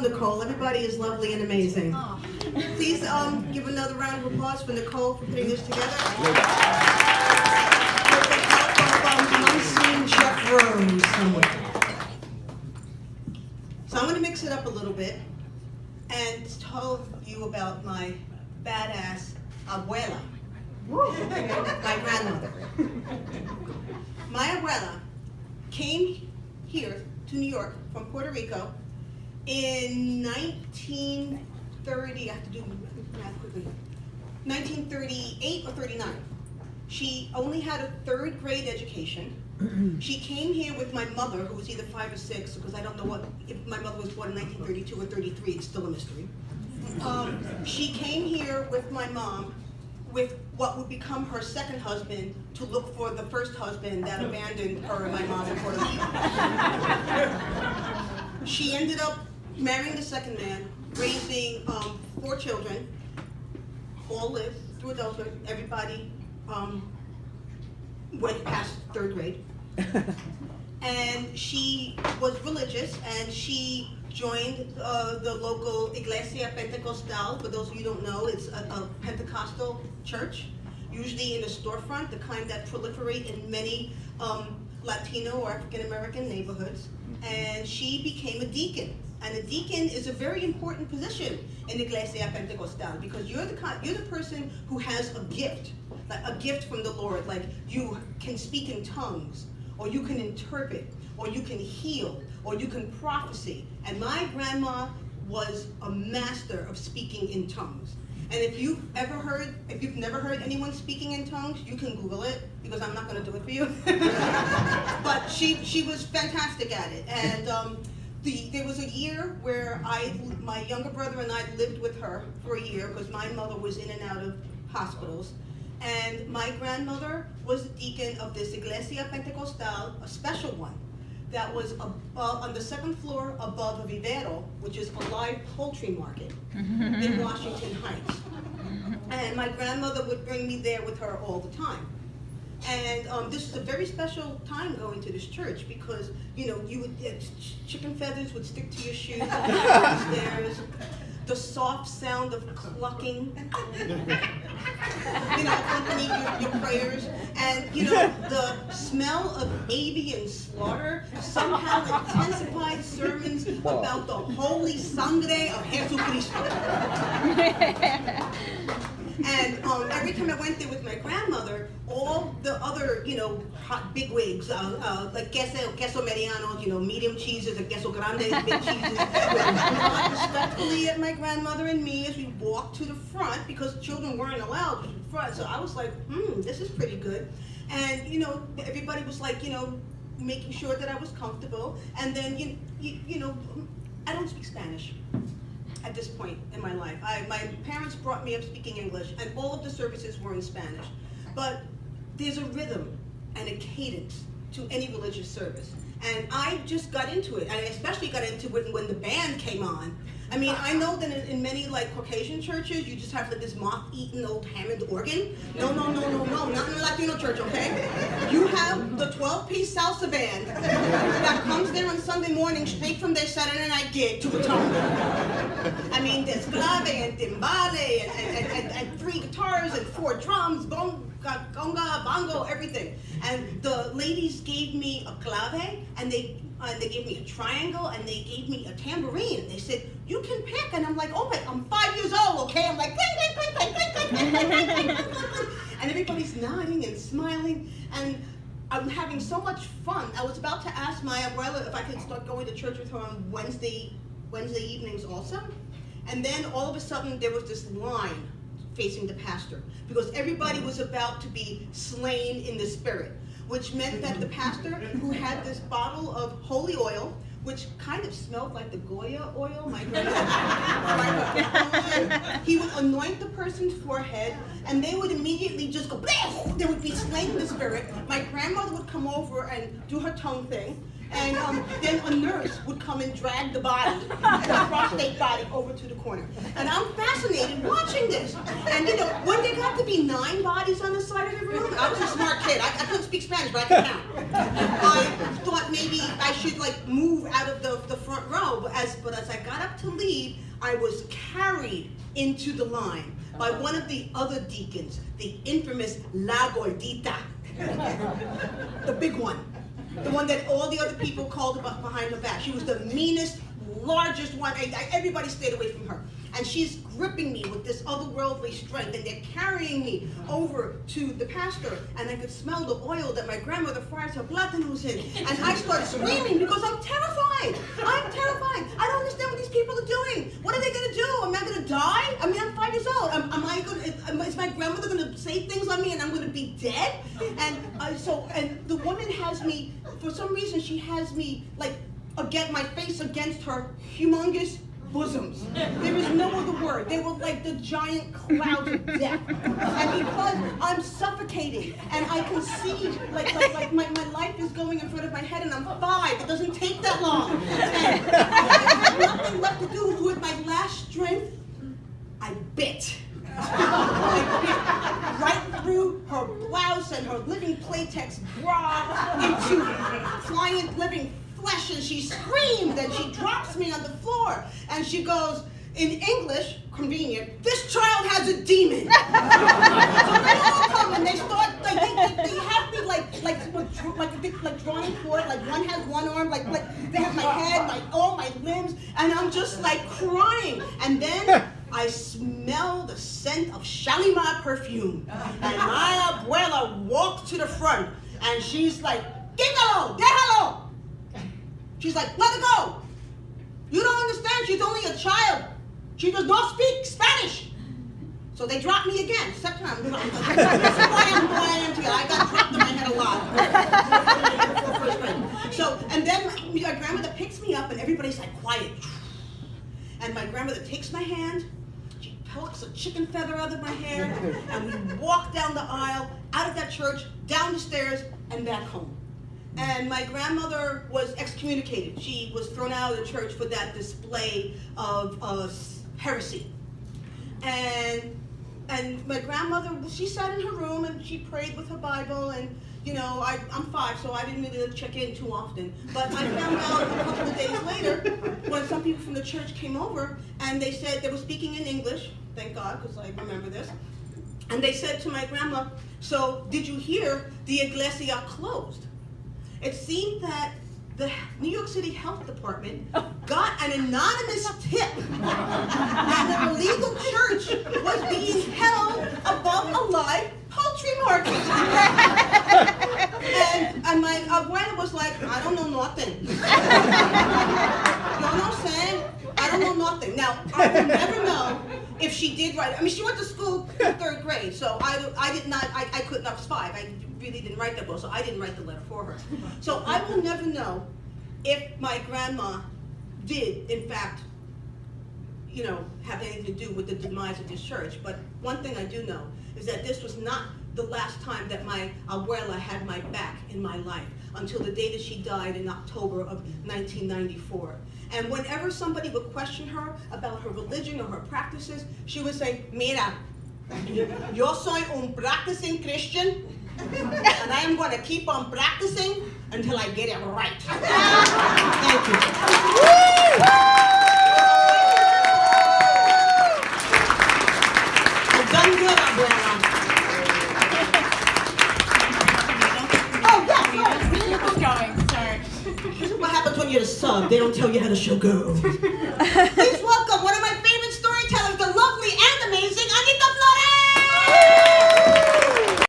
Nicole. Everybody is lovely and amazing. Please give another round of applause for Nicole for putting this together. With the help of unseen Chef Rose somewhere. So I'm going to mix it up a little bit and tell you about my badass abuela, my grandmother. My abuela came here to New York from Puerto Rico in 1930, I have to do math quickly, 1938 or 39. She only had a 3rd grade education. She came here with my mother, who was either 5 or 6, because I don't know if my mother was born in 1932 or 33, it's still a mystery. She came here with my mom, with what would become her 2nd husband, to look for the 1st husband that abandoned her and my mom in Puerto Rico. She ended up marrying the 2nd man, raising 4 children, all lived through adulthood. Everybody went past 3rd grade. And she was religious, and she joined the local Iglesia Pentecostal. For those of you who don't know, it's a Pentecostal church, usually in a storefront, the kind that proliferate in many Latino or African American neighborhoods. And she became a deacon. And a deacon is a very important position in Iglesia Pentecostal, because you're the person who has a gift, like a gift from the Lord. Like, you can speak in tongues, or you can interpret, or you can heal, or you can prophesy. And my grandma was a master of speaking in tongues. And if you've never heard anyone speaking in tongues, you can Google it, because I'm not going to do it for you. But she was fantastic at it. And there was a year where my younger brother and I lived with her for a year, because my mother was in and out of hospitals. And my grandmother was the deacon of this Iglesia Pentecostal, a special one, that was on the 2nd floor above a vivero, which is a live poultry market in Washington Heights. And my grandmother would bring me there with her all the time. And this was a very special time going to this church, because, chicken feathers would stick to your shoes downstairs. The soft sound of clucking, accompanied your prayers. And, the smell of avian slaughter somehow intensified sermons about the holy sangre of Jesucristo. And every time I went there with my grandmother, all the other, hot bigwigs, like queso medianos, medium cheeses, and queso grandes, big cheeses, would respectfully at my grandmother and me as we walked to the front, because children weren't allowed to the front. So I was like, this is pretty good. And, everybody was like, making sure that I was comfortable. And then, I don't speak Spanish at this point in my life. My parents brought me up speaking English, and all of the services were in Spanish. But there's a rhythm and a cadence to any religious service. And I just got into it. I especially got into it when the band came on. I mean, I know that in many Caucasian churches, you just have this moth-eaten old Hammond organ. No, not in a Latino church, okay? You have the 12-piece salsa band that comes there on Sunday morning straight from their Saturday night gig to atone. I mean, there's clave and timbale and 3 guitars and 4 drums, conga, bongo, everything. And the ladies gave me a clave, and they gave me a triangle, and they gave me a tambourine. They said, you can pick. And I'm like, oh my, I'm 5 years old, okay? I'm like, clink, clink, clink, clink, clink, clink, clink, clink, clink, clink. And everybody's nodding and smiling. And I'm having so much fun. I was about to ask my abuela if I could start going to church with her on Wednesday evenings also. And then all of a sudden, there was this line facing the pastor, because everybody was about to be slain in the spirit, which meant that the pastor, who had this bottle of holy oil, which kind of smelled like the Goya oil, my grandmother, he would anoint the person's forehead, and they would immediately just go, bleh! They would be slain in the spirit. My grandmother would come over and do her tongue thing, and then a nurse would come and drag the body, the prostate body, over to the corner. And I'm fascinated watching this. And when there got to be 9 bodies on the side of the room, I was a smart kid. I couldn't speak Spanish, but I could count. I thought, thought maybe I should like move out of the front row. But as I got up to leave, I was carried into the line by one of the other deacons, the infamous La Gordita, the big one, the one that all the other people called behind her back. She was the meanest, largest one. Everybody stayed away from her. And she's gripping me with this otherworldly strength, and they're carrying me over to the pastor, and I could smell the oil that my grandmother fries her platanos in. And I start screaming because I'm terrified. I'm terrified. I don't understand what these people are doing. What are they going to do? Am I going to die? I mean, I'm 5 years old. Is my grandmother going to say things on me and I'm going to be dead? And the woman has me, for some reason, she has me like, my face against her humongous bosoms. There is no other word. They were like the giant clouds of death. And because I'm suffocating and I can see like my life is going in front of my head and I'm 5, it doesn't take that long. And I have nothing left to do with my last strength. I bit. I bit right through her blouse and her living Playtex bra into pliant living flesh, and she screamed and she drops me on the floor and she goes in English, convenient, "This child has a demon." So they all come and they start they have me like drawing cord, like one has one arm, like they have my head, all my limbs, and I'm just like crying. And then I smell the scent of Shalimar perfume, and my abuela walks to the front and she's like, "Quítalo, déjalo." She's like, "Let her go. You don't understand. She's only a child. She does not speak Spanish." So they dropped me again. Second time. This is why I am together. I got dropped in my head a lot. Before first grade. So, and then my grandmother picks me up and everybody's like quiet. And my grandmother takes my hand. She plucks a chicken feather out of my hair. And we walk down the aisle, out of that church, down the stairs, and back home. And my grandmother was excommunicated. She was thrown out of the church for that display of heresy. And my grandmother, she sat in her room and she prayed with her Bible. And you know, I'm 5, so I didn't really check in too often. But I found out a couple of days later when some people from the church came over and they said they were speaking in English. Thank God, because I remember this. And they said to my grandma, "So did you hear the iglesia closed?" It seemed that the New York City Health Department got an anonymous tip that an illegal church was being held above a live poultry market. And my abuela was like, "I don't know nothing." You know what I'm saying? I don't know nothing. Now, I will never know if she did write. I mean, she went to school in 3rd grade, so I did not, I couldn't, I was 5. I really didn't write that book, so I didn't write the letter for her. So I will never know if my grandma did, in fact, you know, have anything to do with the demise of this church. But one thing I do know is that this was not the last time that my abuela had my back in my life, until the day that she died in October of 1994. And whenever somebody would question her about her religion or her practices, she would say, "Mira, yo soy un practicing Christian, and I am going to keep on practicing until I get it right." Thank you. I've done good, abuela. Oh, yeah, Keep going, sorry. This is what happens when you're a sub. They don't tell you how the show goes.